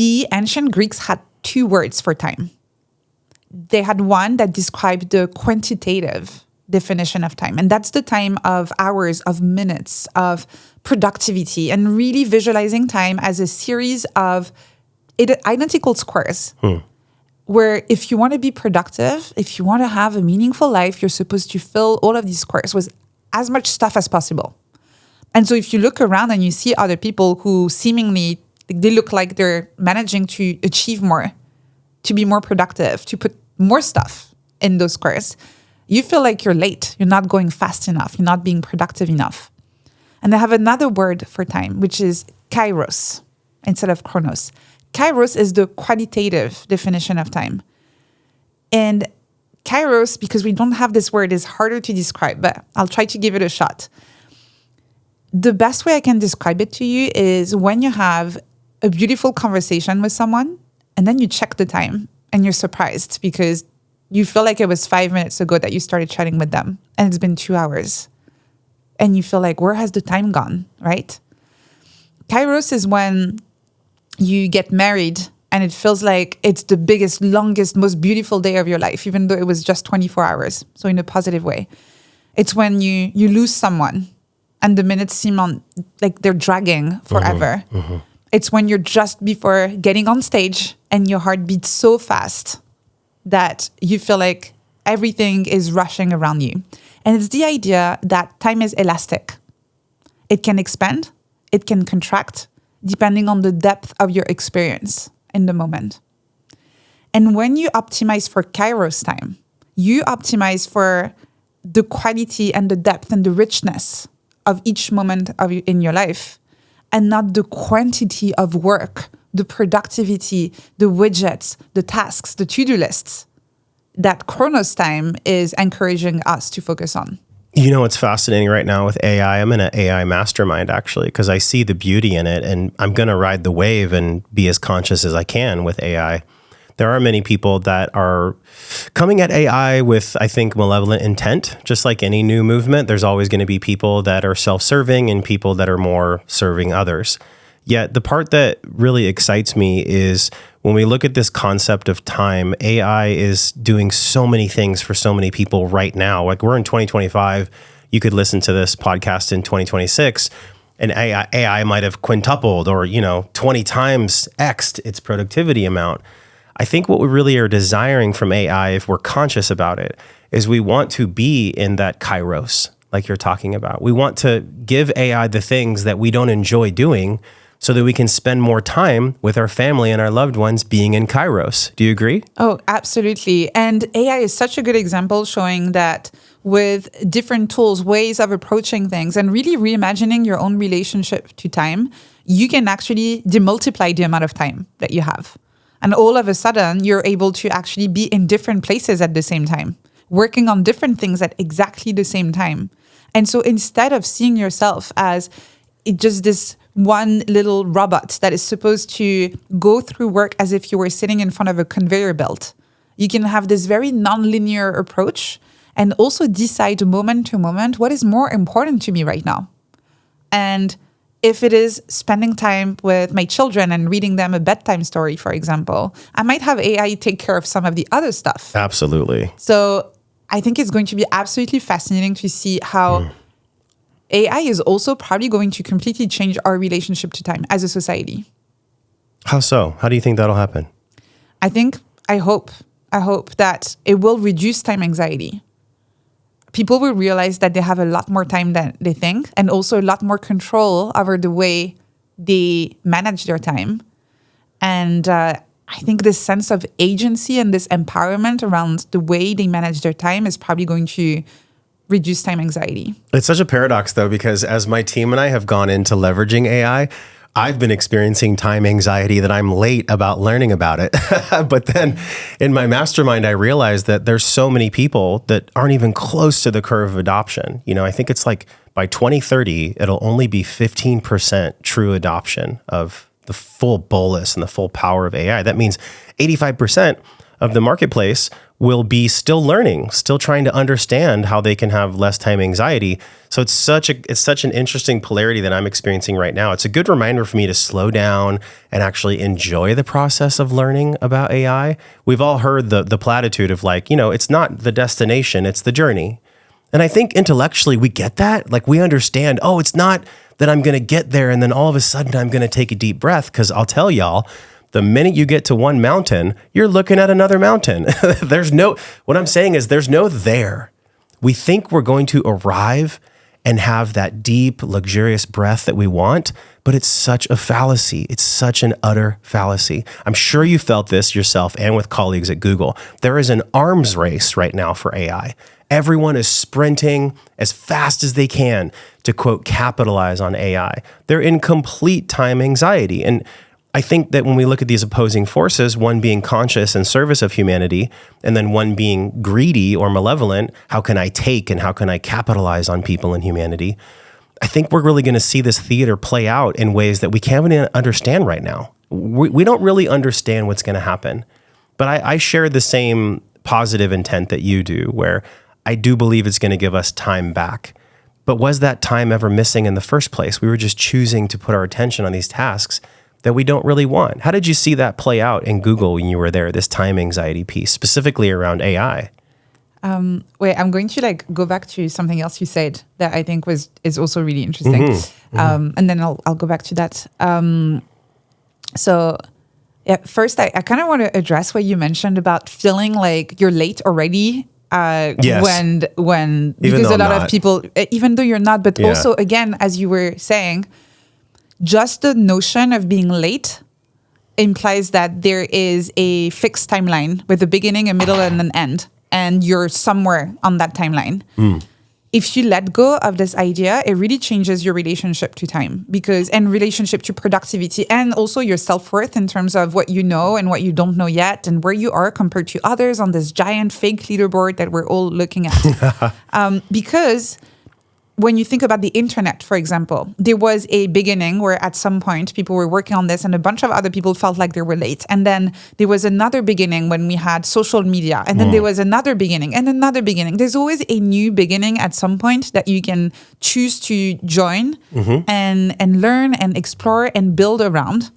The ancient Greeks had two words for time. They had one that described the quantitative definition of time. And that's the time of hours, of minutes, of productivity, and really visualizing time as a series of identical squares. Where if you want to be productive, if you want to have a meaningful life, you're supposed to fill all of these squares with as much stuff as possible. And so if you look around and you see other people who seemingly, they look like they're managing to achieve more, to be more productive, to put more stuff in those squares, you feel like you're late. You're not going fast enough. You're not being productive enough. And I have another word for time, which is kairos instead of chronos. Kairos is the qualitative definition of time. And kairos, because we don't have this word, is harder to describe, but I'll try to give it a shot. The best way I can describe it to you is when you have a beautiful conversation with someone and then you check the time and you're surprised because you feel like it was 5 minutes ago that you started chatting with them and it's been 2 hours. And you feel like, where has the time gone, right? Kairos is when you get married and it feels like it's the biggest, longest, most beautiful day of your life, even though it was just 24 hours. So in a positive way. It's when you lose someone and the minutes seem like they're dragging forever. It's when you're just before getting on stage and your heart beats so fast that you feel like everything is rushing around you. And it's the idea that time is elastic. It can expand, it can contract, depending on the depth of your experience in the moment. And when you optimize for Kairos time, you optimize for the quality and the depth and the richness of each moment in your life, and not the quantity of work, the productivity, the widgets, the tasks, the to-do lists that Chronos time is encouraging us to focus on. You know what's fascinating right now with AI? I'm in an AI mastermind, actually, because I see the beauty in it, and I'm going to ride the wave and be as conscious as I can with AI. There are many people that are coming at AI with, I think, malevolent intent. Just like any new movement, there's always going to be people that are self-serving and people that are more serving others. Yet the part that really excites me is when we look at this concept of time, AI is doing so many things for so many people right now. Like, we're in 2025. You could listen to this podcast in 2026 and AI might have quintupled or, 20 times X'd its productivity amount. I think what we really are desiring from AI, if we're conscious about it, is we want to be in that kairos, like you're talking about. We want to give AI the things that we don't enjoy doing so that we can spend more time with our family and our loved ones being in kairos. Do you agree? Oh, absolutely. And AI is such a good example showing that with different tools, ways of approaching things, and really reimagining your own relationship to time, you can actually demultiply the amount of time that you have. And all of a sudden, you're able to actually be in different places at the same time, working on different things at exactly the same time. And so instead of seeing yourself as just this one little robot that is supposed to go through work as if you were sitting in front of a conveyor belt, you can have this very nonlinear approach and also decide moment to moment what is more important to me right now. And if it is spending time with my children and reading them a bedtime story, for example, I might have AI take care of some of the other stuff. Absolutely. So I think it's going to be absolutely fascinating to see how AI is also probably going to completely change our relationship to time as a society. How so? How do you think that'll happen? I hope that it will reduce time anxiety. People will realize that they have a lot more time than they think, and also a lot more control over the way they manage their time. And I think this sense of agency and this empowerment around the way they manage their time is probably going to reduce time anxiety. It's such a paradox, though, because as my team and I have gone into leveraging AI, I've been experiencing time anxiety that I'm late about learning about it. But then in my mastermind, I realized that there's so many people that aren't even close to the curve of adoption. I think it's like by 2030, it'll only be 15% true adoption of the full bolus and the full power of AI. That means 85% of the marketplace will be still learning, still trying to understand how they can have less time anxiety. So it's such an interesting polarity that I'm experiencing right now. It's a good reminder for me to slow down and actually enjoy the process of learning about AI. We've all heard the platitude of like, it's not the destination, it's the journey. And I think intellectually we get that. Like we understand, it's not that I'm going to get there and then all of a sudden I'm going to take a deep breath, because I'll tell y'all, the minute you get to one mountain, you're looking at another mountain. What I'm saying is there's no there. We think we're going to arrive and have that deep, luxurious breath that we want, but it's such a fallacy. It's such an utter fallacy. I'm sure you felt this yourself and with colleagues at Google. There is an arms race right now for AI. Everyone is sprinting as fast as they can to, quote, capitalize on AI. They're in complete time anxiety. And I think that when we look at these opposing forces, one being conscious and service of humanity, and then one being greedy or malevolent, how can I take and how can I capitalize on people and humanity? I think we're really going to see this theater play out in ways that we can't even understand right now. We don't really understand what's going to happen. But I share the same positive intent that you do, where I do believe it's going to give us time back. But was that time ever missing in the first place? We were just choosing to put our attention on these tasks that we don't really want. How did you see that play out in Google when you were there, this time anxiety piece, specifically around AI? Wait, I'm going to go back to something else you said that I think is also really interesting. And then I'll go back to that. First, I kind of want to address what you mentioned about feeling like you're late already. Yes. When because a lot of people, even though you're not, but also again, as you were saying, just the notion of being late implies that there is a fixed timeline with a beginning, a middle, and an end, and you're somewhere on that timeline. If you let go of this idea, it really changes your relationship to time and relationship to productivity, and also your self-worth in terms of what you know and what you don't know yet and where you are compared to others on this giant fake leaderboard that we're all looking at. Because when you think about the internet, for example, there was a beginning where at some point people were working on this and a bunch of other people felt like they were late. And then there was another beginning when we had social media. And then there was another beginning and another beginning. There's always a new beginning at some point that you can choose to join and learn and explore and build around.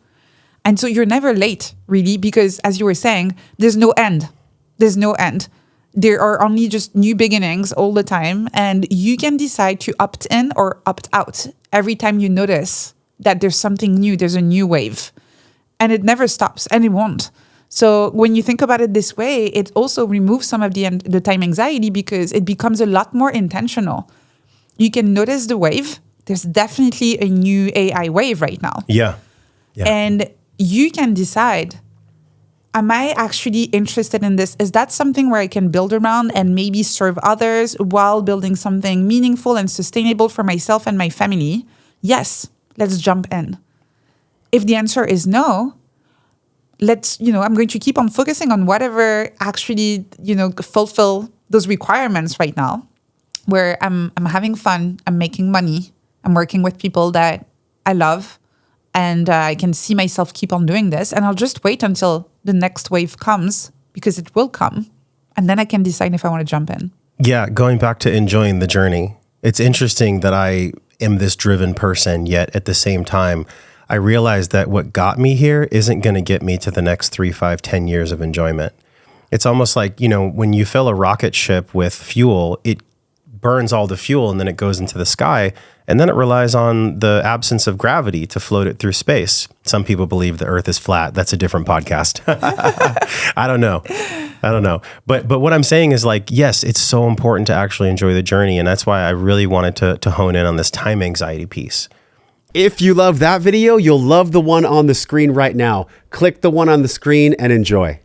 And so you're never late, really, because as you were saying, there's no end. There's no end. There are only just new beginnings all the time, and you can decide to opt in or opt out every time you notice that there's something new, there's a new wave, and it never stops, and it won't. So when you think about it this way, it also removes some of the time anxiety because it becomes a lot more intentional. You can notice the wave. There's definitely a new AI wave right now. Yeah. And you can decide, am I actually interested in this? Is that something where I can build around and maybe serve others while building something meaningful and sustainable for myself and my family? Yes, let's jump in. If the answer is no, I'm going to keep on focusing on whatever actually, fulfill those requirements right now, where I'm having fun, I'm making money, I'm working with people that I love, and I can see myself keep on doing this. And I'll just wait until the next wave comes, because it will come. And then I can decide if I want to jump in. Yeah, going back to enjoying the journey. It's interesting that I am this driven person, yet at the same time, I realize that what got me here isn't going to get me to the next 3, 5, 10 years of enjoyment. It's almost like, when you fill a rocket ship with fuel, it burns all the fuel and then it goes into the sky. And then it relies on the absence of gravity to float it through space. Some people believe the Earth is flat. That's a different podcast. I don't know. But what I'm saying is yes, it's so important to actually enjoy the journey. And that's why I really wanted to hone in on this time anxiety piece. If you love that video, you'll love the one on the screen right now. Click the one on the screen and enjoy.